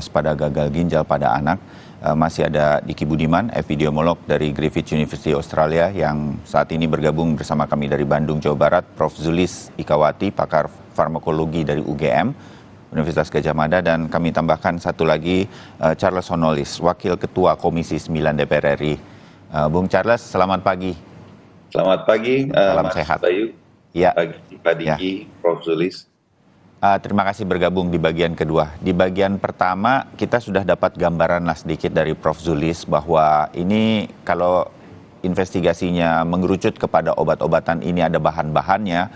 pada gagal ginjal pada anak. Masih ada Diki Budiman, epidemiolog dari Griffith University Australia yang saat ini bergabung bersama kami dari Bandung, Jawa Barat, Prof. Zulis Ikawati, pakar farmakologi dari UGM, Universitas Gadjah Mada, dan kami tambahkan satu lagi Charles Honolis, Wakil Ketua Komisi 9 DPR RI. Bung Charles, selamat pagi. Selamat pagi, Salam Mas sehat. Bayu. Ya. Pagi, Pak Diki, Prof. Zulis. Terima kasih bergabung di bagian kedua. Di bagian pertama kita sudah dapat gambaran lah sedikit dari Prof. Zulis bahwa ini kalau investigasinya mengerucut kepada obat-obatan ini ada bahan-bahannya,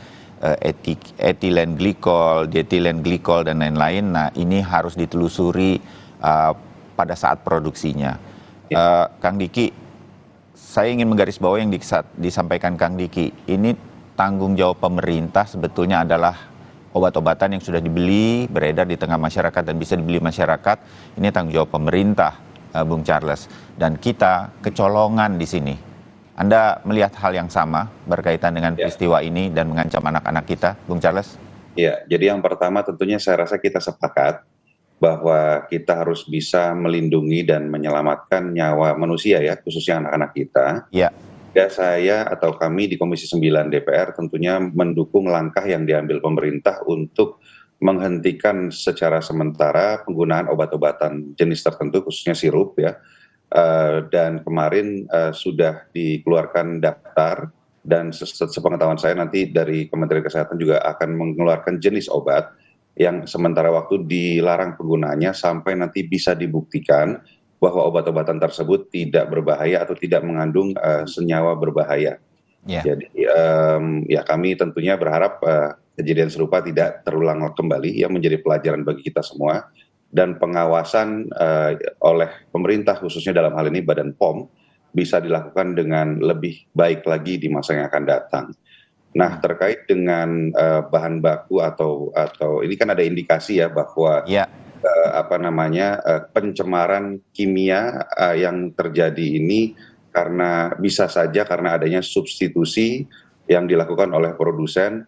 etilen glikol, dietilen glikol dan lain-lain. Nah ini harus ditelusuri pada saat produksinya. Kang Diki, saya ingin menggarisbawahi yang disampaikan Kang Diki. Ini tanggung jawab pemerintah sebetulnya adalah obat-obatan yang sudah dibeli, beredar di tengah masyarakat dan bisa dibeli masyarakat, ini tanggung jawab pemerintah, Bung Charles. Dan kita kecolongan di sini. Anda melihat hal yang sama berkaitan dengan peristiwa ini dan mengancam anak-anak kita, Bung Charles? Ya, jadi yang pertama tentunya saya rasa kita sepakat bahwa kita harus bisa melindungi dan menyelamatkan nyawa manusia ya, khususnya anak-anak kita. Ya. Ya, saya atau kami di Komisi 9 DPR tentunya mendukung langkah yang diambil pemerintah untuk menghentikan secara sementara penggunaan obat-obatan jenis tertentu khususnya sirup ya. Dan kemarin sudah dikeluarkan daftar dan sepengetahuan saya nanti dari Kementerian Kesehatan juga akan mengeluarkan jenis obat yang sementara waktu dilarang penggunaannya sampai nanti bisa dibuktikan bahwa obat-obatan tersebut tidak berbahaya atau tidak mengandung senyawa berbahaya. Jadi ya kami tentunya berharap kejadian serupa tidak terulang kembali, yang menjadi pelajaran bagi kita semua, dan pengawasan oleh pemerintah khususnya dalam hal ini Badan POM bisa dilakukan dengan lebih baik lagi di masa yang akan datang. Nah terkait dengan bahan baku atau ini kan ada indikasi ya bahwa pencemaran kimia yang terjadi ini karena bisa saja karena adanya substitusi yang dilakukan oleh produsen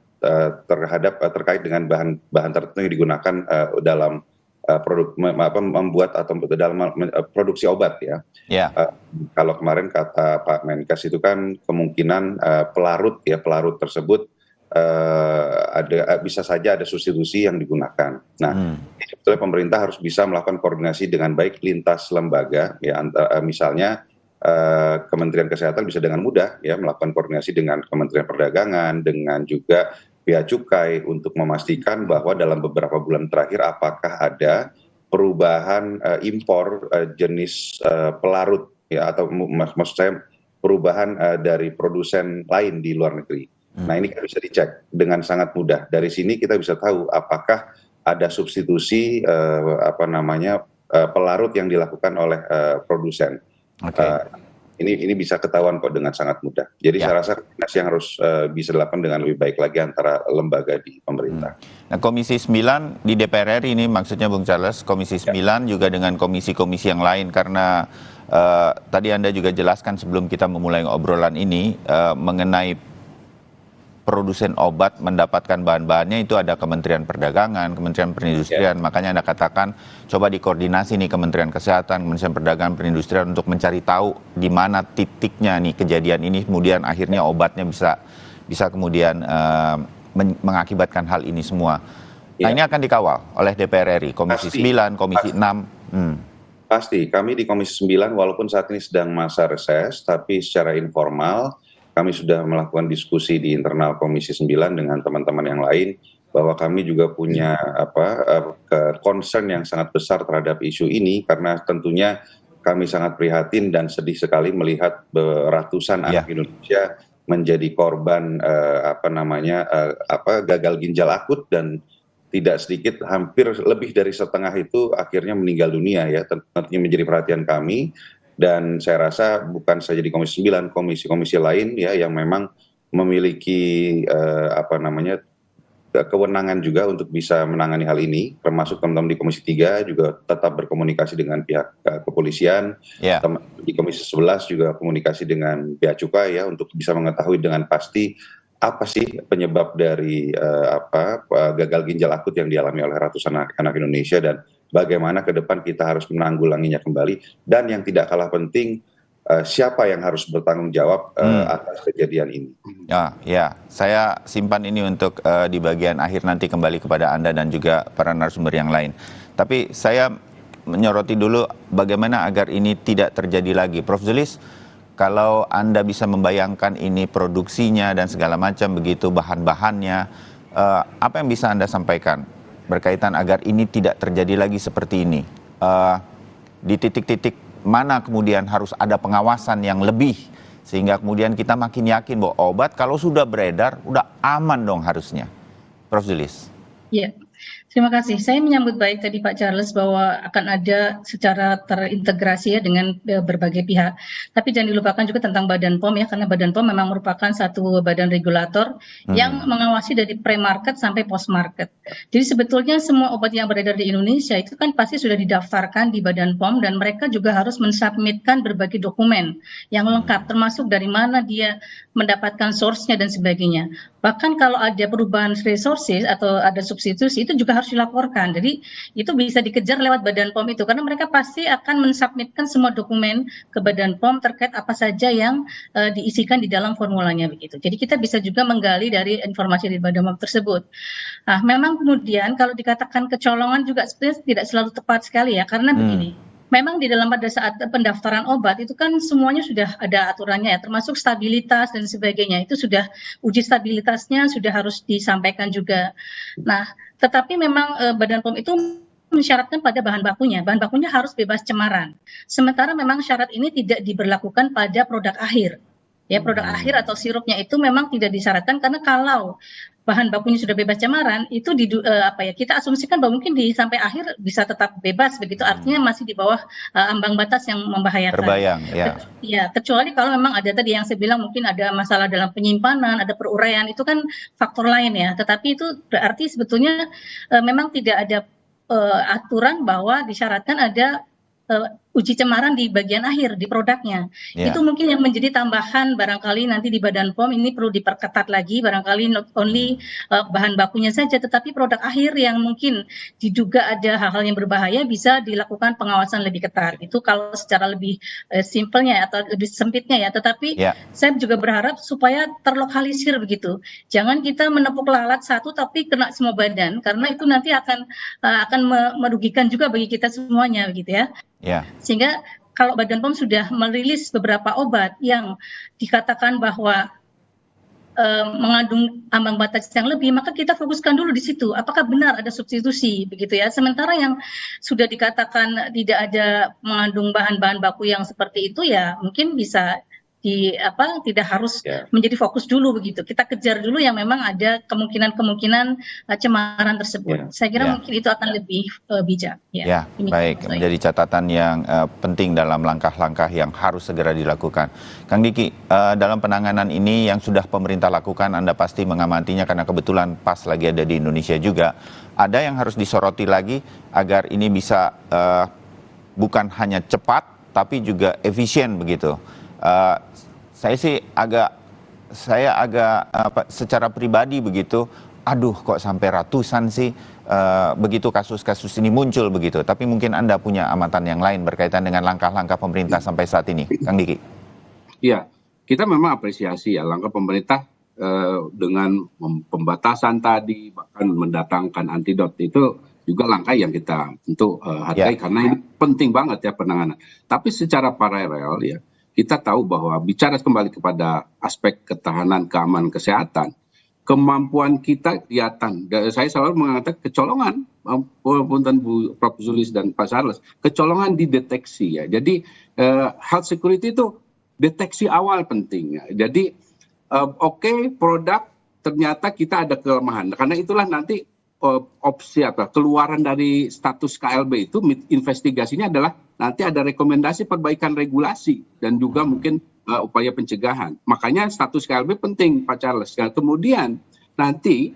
terkait dengan bahan tertentu yang digunakan dalam membuat atau dalam produksi obat ya. Kalau kemarin kata Pak Menkes itu kan kemungkinan pelarut tersebut bisa saja ada substitusi yang digunakan. Nah, sebetulnya pemerintah harus bisa melakukan koordinasi dengan baik lintas lembaga, ya, misalnya Kementerian Kesehatan bisa dengan mudah ya melakukan koordinasi dengan Kementerian Perdagangan, dengan juga Bea Cukai untuk memastikan bahwa dalam beberapa bulan terakhir apakah ada perubahan impor jenis pelarut ya, atau maksud saya perubahan dari produsen lain di luar negeri. Nah ini kan bisa dicek dengan sangat mudah. Dari sini kita bisa tahu apakah ada substitusi pelarut yang dilakukan oleh produsen. Ini bisa ketahuan kok dengan sangat mudah. Jadi saya rasa koordinasi yang harus bisa dilakukan dengan lebih baik lagi antara lembaga di pemerintah. Nah Komisi 9 di DPR RI ini maksudnya Bung Charles, Komisi 9 juga dengan komisi-komisi yang lain, karena tadi Anda juga jelaskan sebelum kita memulai obrolan ini mengenai produsen obat mendapatkan bahan-bahannya itu ada Kementerian Perdagangan, Kementerian Perindustrian. Makanya Anda katakan coba dikoordinasi nih Kementerian Kesehatan, Kementerian Perdagangan, Perindustrian untuk mencari tahu di mana titiknya nih kejadian ini, kemudian akhirnya obatnya bisa kemudian mengakibatkan hal ini semua. Nah ini akan dikawal oleh DPR RI, Komisi 9, Komisi 6. Pasti, kami di Komisi 9 walaupun saat ini sedang masa reses, tapi secara informal kami sudah melakukan diskusi di internal Komisi 9 dengan teman-teman yang lain bahwa kami juga punya concern yang sangat besar terhadap isu ini, karena tentunya kami sangat prihatin dan sedih sekali melihat ratusan anak Indonesia menjadi korban gagal ginjal akut, dan tidak sedikit, hampir lebih dari setengah itu akhirnya meninggal dunia ya. Tentunya menjadi perhatian kami. Dan saya rasa bukan saja di Komisi 9, komisi-komisi lain ya yang memang memiliki kewenangan juga untuk bisa menangani hal ini, termasuk teman-teman di Komisi 3 juga tetap berkomunikasi dengan pihak kepolisian, teman di Komisi 11 juga komunikasi dengan Bea Cukai ya untuk bisa mengetahui dengan pasti apa sih penyebab dari gagal ginjal akut yang dialami oleh ratusan anak Indonesia, dan bagaimana ke depan kita harus menanggulanginya kembali, dan yang tidak kalah penting, siapa yang harus bertanggung jawab atas kejadian ini. Ya, saya simpan ini untuk di bagian akhir nanti kembali kepada Anda dan juga para narasumber yang lain. Tapi saya menyoroti dulu bagaimana agar ini tidak terjadi lagi. Prof. Zulis, kalau Anda bisa membayangkan ini produksinya dan segala macam begitu, bahan-bahannya, apa yang bisa Anda sampaikan berkaitan agar ini tidak terjadi lagi seperti ini? Di titik-titik mana kemudian harus ada pengawasan yang lebih, sehingga kemudian kita makin yakin bahwa obat kalau sudah beredar, udah aman dong harusnya. Prof. Zulis. Iya, terima kasih. Saya menyambut baik tadi Pak Charles bahwa akan ada secara terintegrasi ya dengan berbagai pihak. Tapi jangan dilupakan juga tentang Badan POM ya, karena Badan POM memang merupakan satu badan regulator yang mengawasi dari pre-market sampai post-market. Jadi sebetulnya semua obat yang beredar di Indonesia itu kan pasti sudah didaftarkan di Badan POM, dan mereka juga harus mensubmitkan berbagai dokumen yang lengkap, termasuk dari mana dia mendapatkan source-nya dan sebagainya. Bahkan kalau ada perubahan resources atau ada substitusi, itu juga harus dilaporkan. Jadi itu bisa dikejar lewat Badan POM itu, karena mereka pasti akan mensubmitkan semua dokumen ke Badan POM terkait apa saja yang diisikan di dalam formulanya begitu. Jadi kita bisa juga menggali dari informasi di Badan POM tersebut. Nah, memang kemudian kalau dikatakan kecolongan juga sebenarnya tidak selalu tepat sekali ya, karena begini. Memang di dalam pada saat pendaftaran obat itu kan semuanya sudah ada aturannya ya, termasuk stabilitas dan sebagainya. Itu sudah uji stabilitasnya sudah harus disampaikan juga. Nah, tetapi memang Badan POM itu mensyaratkan pada bahan bakunya. Bahan bakunya harus bebas cemaran. Sementara memang syarat ini tidak diberlakukan pada produk akhir. Ya, produk akhir atau sirupnya itu memang tidak disyaratkan, karena kalau bahan bakunya sudah bebas cemaran itu kita asumsikan bahwa mungkin sampai akhir bisa tetap bebas begitu, artinya masih di bawah ambang batas yang membahayakan. Terbayang, ya. Ya, kecuali kalau memang ada tadi yang saya bilang mungkin ada masalah dalam penyimpanan, ada peruraian, itu kan faktor lain ya. Tetapi itu berarti sebetulnya memang tidak ada aturan bahwa disyaratkan ada uji cemaran di bagian akhir di produknya. Itu mungkin yang menjadi tambahan barangkali nanti di Badan POM ini perlu diperketat lagi, barangkali not only bahan bakunya saja, tetapi produk akhir yang mungkin diduga ada hal-hal yang berbahaya bisa dilakukan pengawasan lebih ketat. Itu kalau secara lebih simpelnya atau lebih sempitnya ya, tetapi saya juga berharap supaya terlokalisir begitu. Jangan kita menepuk lalat satu tapi kena semua badan, karena itu nanti akan merugikan juga bagi kita semuanya begitu ya. Sehingga kalau Badan POM sudah merilis beberapa obat yang dikatakan bahwa mengandung ambang batas yang lebih, maka kita fokuskan dulu di situ. Apakah benar ada substitusi begitu ya? Sementara yang sudah dikatakan tidak ada mengandung bahan-bahan baku yang seperti itu ya mungkin bisa tidak harus menjadi fokus dulu begitu. Kita kejar dulu yang memang ada kemungkinan cemaran tersebut. Saya kira mungkin itu akan lebih bijak. Baik, menjadi catatan yang penting dalam langkah-langkah yang harus segera dilakukan. Kang Diki, dalam penanganan ini yang sudah pemerintah lakukan, Anda pasti mengamatinya karena kebetulan pas lagi ada di Indonesia juga. Ada yang harus disoroti lagi agar ini bisa bukan hanya cepat, tapi juga efisien begitu. Saya agak secara pribadi begitu, aduh kok sampai ratusan sih begitu kasus-kasus ini muncul begitu. Tapi mungkin Anda punya amatan yang lain berkaitan dengan langkah-langkah pemerintah sampai saat ini, Kang Diki. Iya, kita memang apresiasi ya langkah pemerintah dengan pembatasan tadi, bahkan mendatangkan antidot, itu juga langkah yang kita tentu hargai karena ini penting banget ya penanganan. Tapi secara paralel ya, kita tahu bahwa bicara kembali kepada aspek ketahanan, keamanan, kesehatan, kemampuan kita kelihatan. Saya selalu mengatakan kecolongan, punten Bu Prof. Zulis dan Pak Charles, kecolongan dideteksi ya. Jadi health security itu deteksi awal penting ya. Jadi produk ternyata kita ada kelemahan. Karena itulah nanti opsi atau keluaran dari status KLB itu investigasinya adalah nanti ada rekomendasi perbaikan regulasi dan juga mungkin upaya pencegahan. Makanya status KLB penting Pak Charles. Nah, kemudian nanti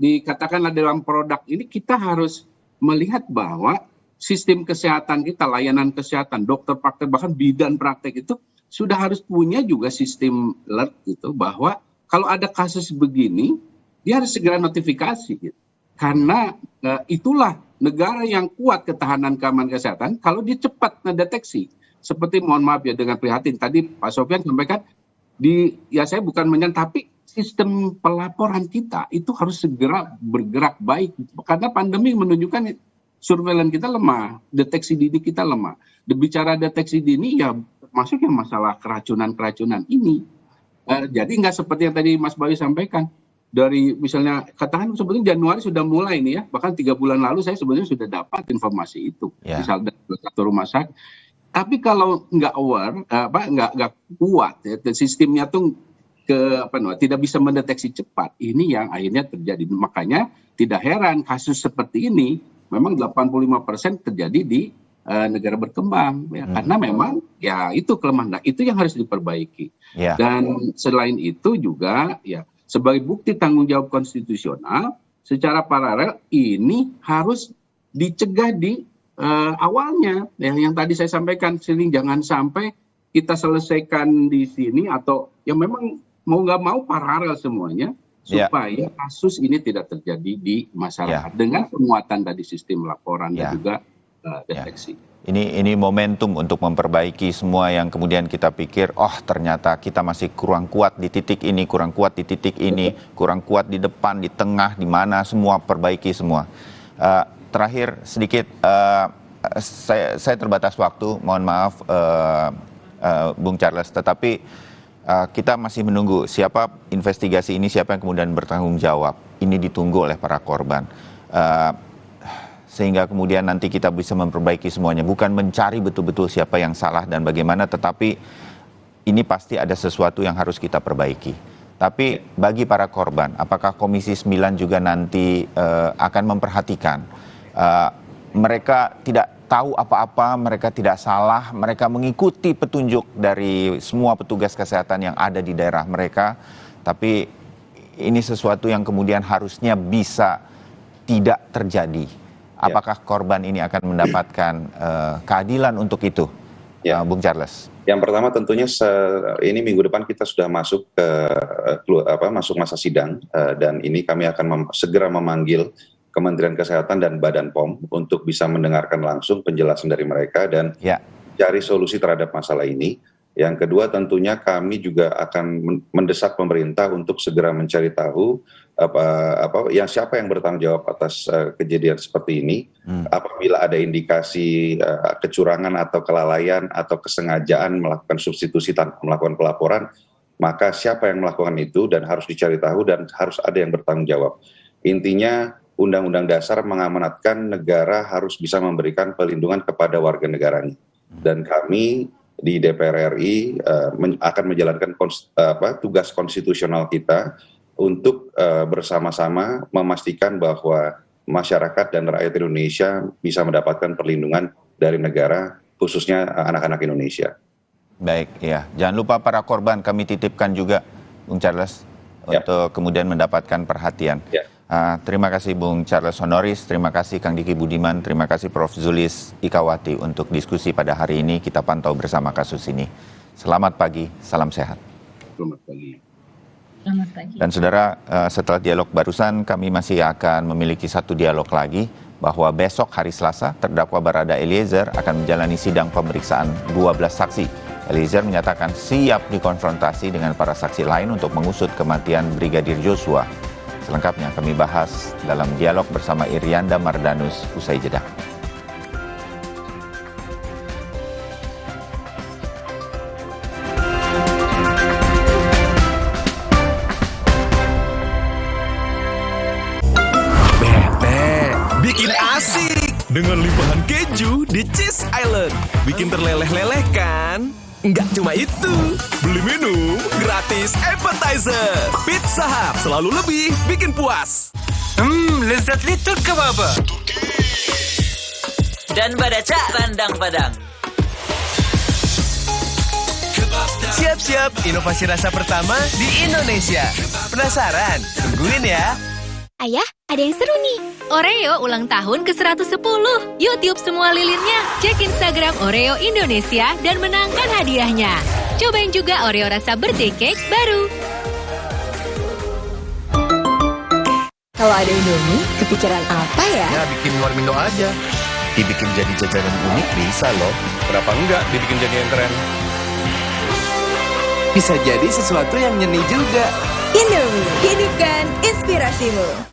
dikatakanlah dalam produk ini kita harus melihat bahwa sistem kesehatan kita, layanan kesehatan, dokter praktek, bahkan bidan praktek itu sudah harus punya juga sistem alert gitu, bahwa kalau ada kasus begini dia harus segera notifikasi gitu. Karena itulah negara yang kuat ketahanan keamanan kesehatan kalau dia cepat mendeteksi. Seperti mohon maaf ya dengan prihatin tadi Pak Sofyan sampaikan saya bukan tapi sistem pelaporan kita itu harus segera bergerak baik karena pandemi menunjukkan surveillance kita lemah, deteksi dini kita lemah. Bicara deteksi dini ya termasuk yang masalah keracunan ini. Jadi nggak seperti yang tadi Mas Bayu sampaikan. Dari misalnya katakan sebetulnya Januari sudah mulai nih ya, bahkan 3 bulan lalu saya sebetulnya sudah dapat informasi itu, misalnya dari satu rumah sakit. Tapi kalau nggak aware, nggak kuat, ya, sistemnya tuh tidak bisa mendeteksi cepat. Ini yang akhirnya terjadi. Makanya tidak heran kasus seperti ini memang 85% terjadi di negara berkembang, ya, karena memang ya itu kelemahan. Nah, itu yang harus diperbaiki. Dan selain itu juga ya. Sebagai bukti tanggung jawab konstitusional, secara paralel ini harus dicegah di awalnya. Yang tadi saya sampaikan, jangan sampai kita selesaikan di sini atau yang memang mau nggak mau paralel semuanya supaya kasus ini tidak terjadi di masyarakat dengan penguatan tadi sistem laporan dan juga deteksi. Ini momentum untuk memperbaiki semua yang kemudian kita pikir, ternyata kita masih kurang kuat di titik ini, kurang kuat di titik ini, kurang kuat di depan, di tengah, di mana, semua perbaiki semua. Terakhir sedikit, saya terbatas waktu, mohon maaf Bung Charles, tetapi kita masih menunggu siapa investigasi ini, siapa yang kemudian bertanggung jawab. Ini ditunggu oleh para korban. Sehingga kemudian nanti kita bisa memperbaiki semuanya. Bukan mencari betul-betul siapa yang salah dan bagaimana, tetapi ini pasti ada sesuatu yang harus kita perbaiki. Tapi bagi para korban, apakah Komisi 9 juga nanti akan memperhatikan mereka tidak tahu apa-apa, mereka tidak salah, mereka mengikuti petunjuk dari semua petugas kesehatan yang ada di daerah mereka, tapi ini sesuatu yang kemudian harusnya bisa tidak terjadi. Apakah korban ini akan mendapatkan keadilan untuk itu, Bung Charles? Yang pertama tentunya ini minggu depan kita sudah masuk ke masuk masa sidang dan ini kami akan segera memanggil Kementerian Kesehatan dan Badan POM untuk bisa mendengarkan langsung penjelasan dari mereka dan cari solusi terhadap masalah ini. Yang kedua tentunya kami juga akan mendesak pemerintah untuk segera mencari tahu siapa yang bertanggung jawab atas kejadian seperti ini. Apabila ada indikasi kecurangan atau kelalaian atau kesengajaan melakukan substitusi tanpa melakukan pelaporan, maka siapa yang melakukan itu dan harus dicari tahu dan harus ada yang bertanggung jawab. Intinya Undang-Undang Dasar mengamanatkan negara harus bisa memberikan perlindungan kepada warga negaranya. Dan kami di DPR RI akan menjalankan tugas konstitusional kita untuk bersama-sama memastikan bahwa masyarakat dan rakyat Indonesia bisa mendapatkan perlindungan dari negara, khususnya anak-anak Indonesia. Baik, ya. Jangan lupa para korban kami titipkan juga, Bung Charles, untuk kemudian mendapatkan perhatian. Terima kasih Bung Charles Honoris, terima kasih Kang Diki Budiman, terima kasih Prof. Zulis Ikawati untuk diskusi pada hari ini. Kita pantau bersama kasus ini. Selamat pagi, salam sehat. Selamat pagi. Selamat pagi. Dan saudara, setelah dialog barusan kami masih akan memiliki satu dialog lagi bahwa besok hari Selasa terdakwa Barada Eliezer akan menjalani sidang pemeriksaan 12 saksi. Eliezer menyatakan siap dikonfrontasi dengan para saksi lain untuk mengusut kematian Brigadir Joshua. Selengkapnya kami bahas dalam dialog bersama Irianda Mardanus usai jeda. Bikin asik dengan limpahan keju di Cheese Island. Bikin terleleh-leleh kan? Nggak cuma itu, beli minum gratis appetizer. Pizza Hut selalu lebih bikin puas. Lezat litut ke baba. Dan badaca randang padang. Siap-siap inovasi rasa pertama di Indonesia. Penasaran? Tungguin ya. Ayah, ada yang seru nih. Oreo ulang tahun ke-110. Yuk tiup semua lilinnya. Cek Instagram Oreo Indonesia dan menangkan hadiahnya. Cobain juga Oreo rasa birthday cake baru. Kalau ada Indomie, kepikiran apa ya? Ya bikin warmindo aja. Dibikin jadi jajanan unik bisa loh. Kenapa enggak dibikin jadi yang keren? Bisa jadi sesuatu yang nyeni juga. Indomie, hidupkan inspirasimu.